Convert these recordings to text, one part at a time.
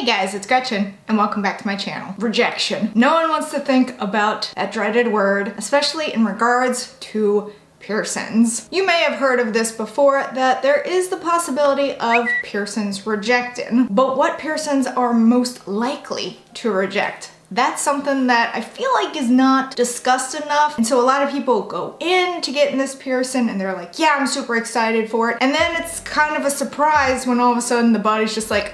Hey guys, it's Gretchen, and welcome back to my channel. Rejection. No one wants to think about that dreaded word, especially in regards to piercings. You may have heard of this before, that there is the possibility of piercings rejecting. But what piercings are most likely to reject? That's something that I feel like is not discussed enough. And so a lot of people go in to getting this piercing and they're like, yeah, I'm super excited for it. And then it's kind of a surprise when all of a sudden the body's just like,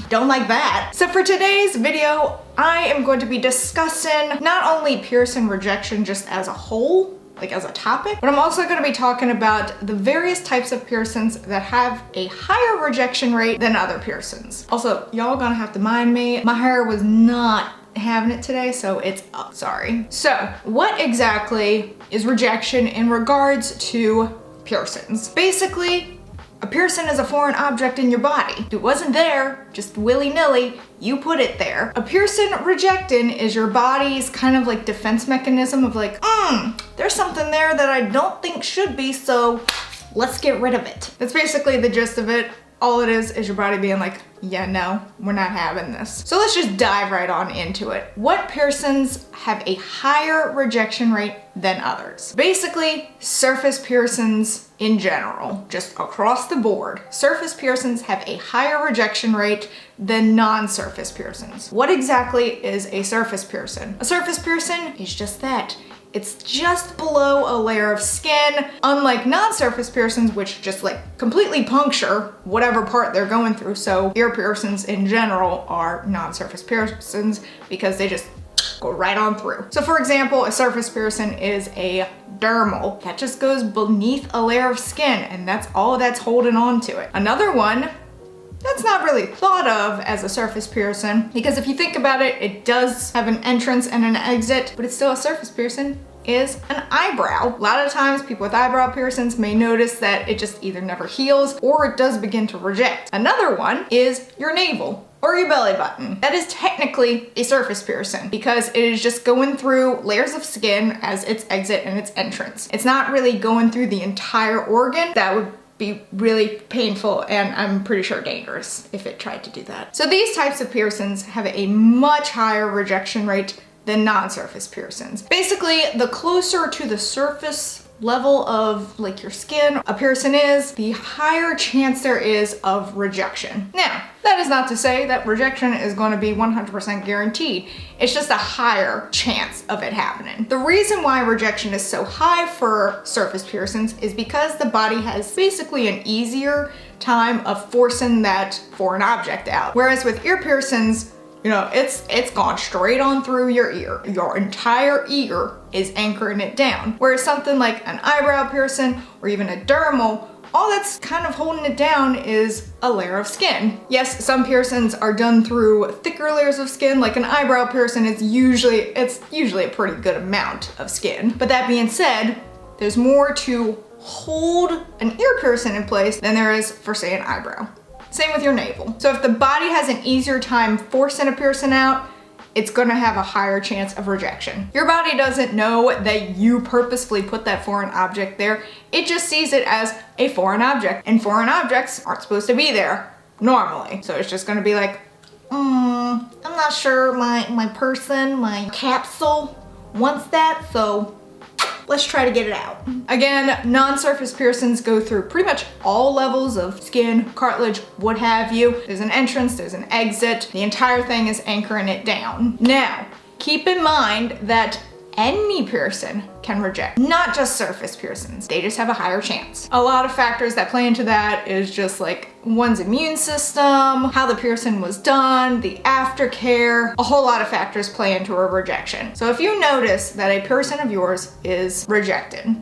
don't like that. So for today's video, I am going to be discussing not only piercing rejection just as a whole, like as a topic, but I'm also going to be talking about the various types of piercings that have a higher rejection rate than other piercings. Also, y'all gonna have to mind me, my hair was not having it today, so it's up, sorry. So what exactly is rejection in regards to piercings? Basically, a piercing is a foreign object in your body. It wasn't there, just willy-nilly, you put it there. A piercing rejecting is your body's kind of like defense mechanism of like, there's something there that I don't think should be, so let's get rid of it. That's basically the gist of it. All it is your body being like, yeah, no, we're not having this. So let's just dive right on into it. What piercings have a higher rejection rate than others? Basically, surface piercings in general, just across the board. Surface piercings have a higher rejection rate than non-surface piercings. What exactly is a surface piercing? A surface piercing is just that. It's just below a layer of skin, unlike non-surface piercings, which just like completely puncture whatever part they're going through. So ear piercings in general are non-surface piercings because they just go right on through. So for example, a surface piercing is a dermal. That just goes beneath a layer of skin and that's all that's holding on to it. Another one that's not really thought of as a surface piercing, because if you think about it, it does have an entrance and an exit, but it's still a surface piercing, is an eyebrow. A lot of times people with eyebrow piercings may notice that it just either never heals or it does begin to reject. Another one is your navel or your belly button. That is technically a surface piercing because it is just going through layers of skin as its exit and its entrance. It's not really going through the entire organ. That would be really painful and I'm pretty sure dangerous if it tried to do that. So these types of piercings have a much higher rejection rate than non-surface piercings. Basically, the closer to the surface level of like your skin a piercing is, the higher chance there is of rejection. Now, that is not to say that rejection is going to be 100% guaranteed. It's just a higher chance of it happening. The reason why rejection is so high for surface piercings is because the body has basically an easier time of forcing that foreign object out. Whereas with ear piercings, you know, it's gone straight on through your ear. Your entire ear is anchoring it down. Whereas something like an eyebrow piercing or even a dermal, all that's kind of holding it down is a layer of skin. Yes, some piercings are done through thicker layers of skin, like an eyebrow piercing, it's usually a pretty good amount of skin. But that being said, there's more to hold an ear piercing in place than there is for, say, an eyebrow. Same with your navel. So if the body has an easier time forcing a piercing out, it's gonna have a higher chance of rejection. Your body doesn't know that you purposefully put that foreign object there. It just sees it as a foreign object, and foreign objects aren't supposed to be there normally. So it's just gonna be like, I'm not sure my person, my capsule wants that, so let's try to get it out. Again, non-surface piercings go through pretty much all levels of skin, cartilage, what have you. There's an entrance, there's an exit. The entire thing is anchoring it down. Now, keep in mind that any piercing can reject, not just surface piercings. They just have a higher chance. A lot of factors that play into that is just like one's immune system, how the piercing was done, the aftercare. A whole lot of factors play into a rejection. So if you notice that a piercing of yours is rejected,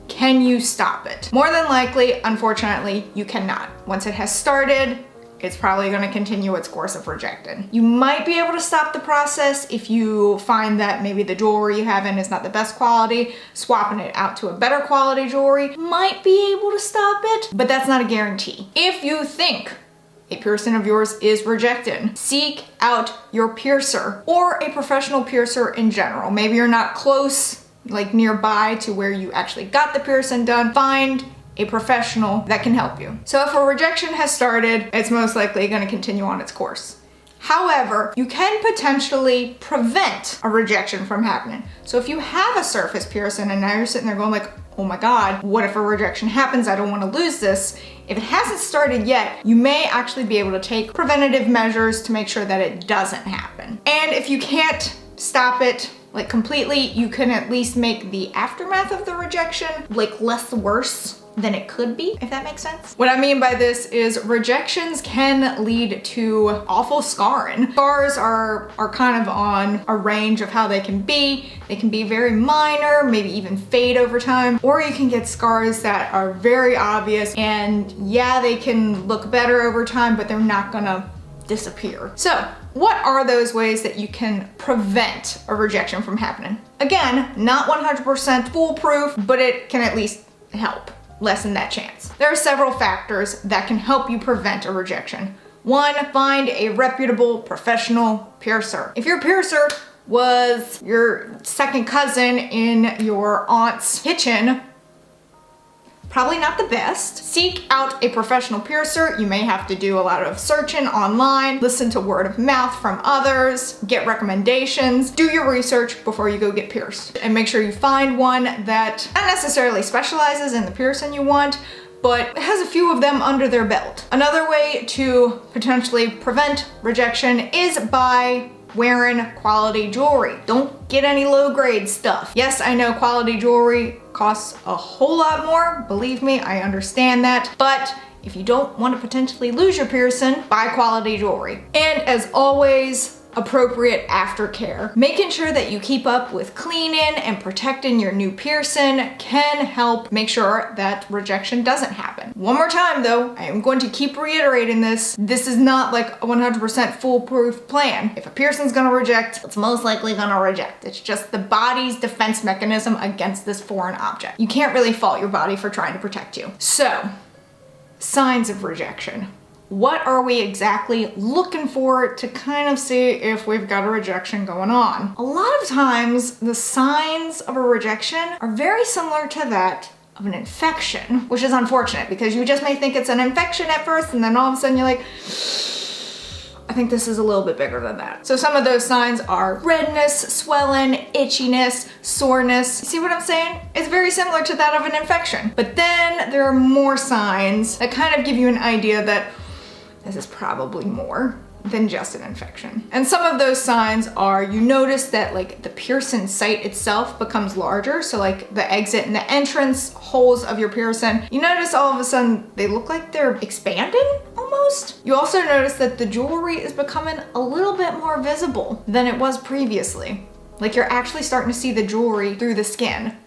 can you stop it? More than likely, unfortunately, you cannot. Once it has started, it's probably going to continue its course of rejecting. You might be able to stop the process if you find that maybe the jewelry you have in is not the best quality. Swapping it out to a better quality jewelry might be able to stop it, but that's not a guarantee. If you think a piercing of yours is rejected, seek out your piercer or a professional piercer in general. Maybe you're not close, like nearby to where you actually got the piercing done. Find a professional that can help you. So if a rejection has started, it's most likely going to continue on its course. However, you can potentially prevent a rejection from happening. So if you have a surface piercing and now you're sitting there going like, oh my God, what if a rejection happens? I don't want to lose this. If it hasn't started yet, you may actually be able to take preventative measures to make sure that it doesn't happen. And if you can't stop it like completely, you can at least make the aftermath of the rejection like less worse than it could be, if that makes sense. What I mean by this is rejections can lead to awful scarring. Scars are kind of on a range of how they can be. They can be very minor, maybe even fade over time, or you can get scars that are very obvious and yeah, they can look better over time, but they're not gonna disappear. So what are those ways that you can prevent a rejection from happening? Again, not 100% foolproof, but it can at least help lessen that chance. There are several factors that can help you prevent a rejection. One, find a reputable professional piercer. If your piercer was your second cousin in your aunt's kitchen, probably not the best. Seek out a professional piercer. You may have to do a lot of searching online, listen to word of mouth from others, get recommendations, do your research before you go get pierced. And make sure you find one that not necessarily specializes in the piercing you want, but has a few of them under their belt. Another way to potentially prevent rejection is by wearing quality jewelry. Don't get any low grade stuff. Yes, I know quality jewelry costs a whole lot more. Believe me, I understand that. But if you don't want to potentially lose your piercing, buy quality jewelry. And as always, appropriate aftercare. Making sure that you keep up with cleaning and protecting your new piercing can help make sure that rejection doesn't happen. One more time though, I am going to keep reiterating this. This is not like a 100% foolproof plan. If a piercing's gonna reject, it's most likely gonna reject. It's just the body's defense mechanism against this foreign object. You can't really fault your body for trying to protect you. So, signs of rejection. What are we exactly looking for to kind of see if we've got a rejection going on? A lot of times, the signs of a rejection are very similar to that of an infection, which is unfortunate because you just may think it's an infection at first and then all of a sudden you're like, I think this is a little bit bigger than that. So some of those signs are redness, swelling, itchiness, soreness. You see what I'm saying? It's very similar to that of an infection. But then there are more signs that kind of give you an idea that this is probably more than just an infection. And some of those signs are, you notice that like the piercing site itself becomes larger. So like the exit and the entrance holes of your piercing, you notice all of a sudden they look like they're expanding almost. You also notice that the jewelry is becoming a little bit more visible than it was previously. Like you're actually starting to see the jewelry through the skin.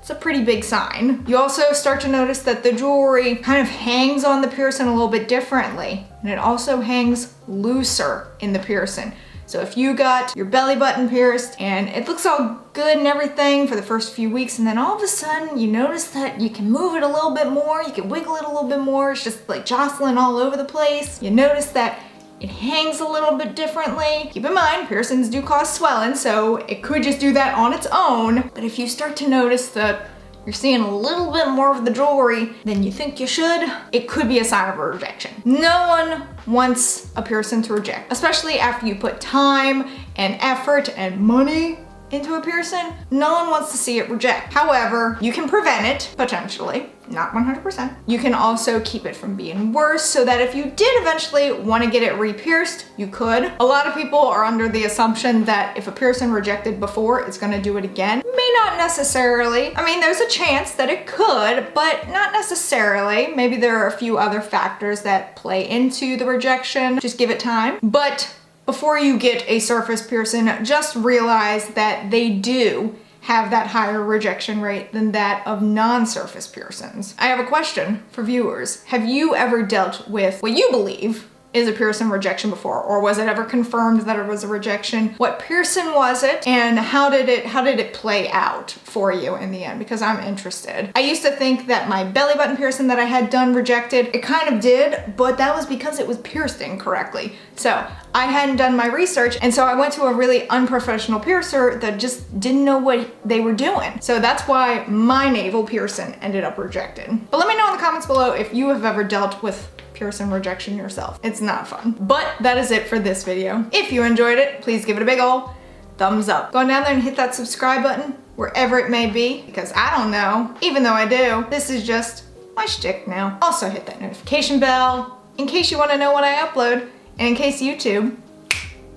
It's a pretty big sign. You also start to notice that the jewelry kind of hangs on the piercing a little bit differently, and it also hangs looser in the piercing. So if you got your belly button pierced and it looks all good and everything for the first few weeks, and then all of a sudden you notice that you can move it a little bit more, you can wiggle it a little bit more, it's just like jostling all over the place. You notice that it hangs a little bit differently. Keep in mind, piercings do cause swelling, so it could just do that on its own. But if you start to notice that you're seeing a little bit more of the jewelry than you think you should, it could be a sign of a rejection. No one wants a piercing to reject, especially after you put time and effort and money into a piercing. No one wants to see it reject. However, you can prevent it, potentially, not 100%. You can also keep it from being worse so that if you did eventually want to get it re-pierced, you could. A lot of people are under the assumption that if a piercing rejected before, it's gonna do it again. May not necessarily. I mean, there's a chance that it could, but not necessarily. Maybe there are a few other factors that play into the rejection. Just give it time. But before you get a surface piercing, just realize that they do have that higher rejection rate than that of non-surface piercings. I have a question for viewers. Have you ever dealt with what you believe is a piercing rejection before, or was it ever confirmed that it was a rejection? What piercing was it, and how did it play out for you in the end? Because I'm interested. I used to think that my belly button piercing that I had done rejected. It kind of did, but that was because it was pierced incorrectly. So I hadn't done my research, and so I went to a really unprofessional piercer that just didn't know what they were doing. So that's why my navel piercing ended up rejected. But let me know in the comments below if you have ever dealt with piercing rejection yourself. It's not fun. But that is it for this video. If you enjoyed it, please give it a big ol' thumbs up. Go down there and hit that subscribe button, wherever it may be, because I don't know. Even though I do, this is just my shtick now. Also hit that notification bell in case you want to know when I upload, and in case YouTube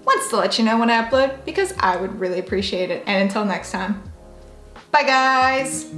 wants to let you know when I upload, because I would really appreciate it. And until next time, bye guys!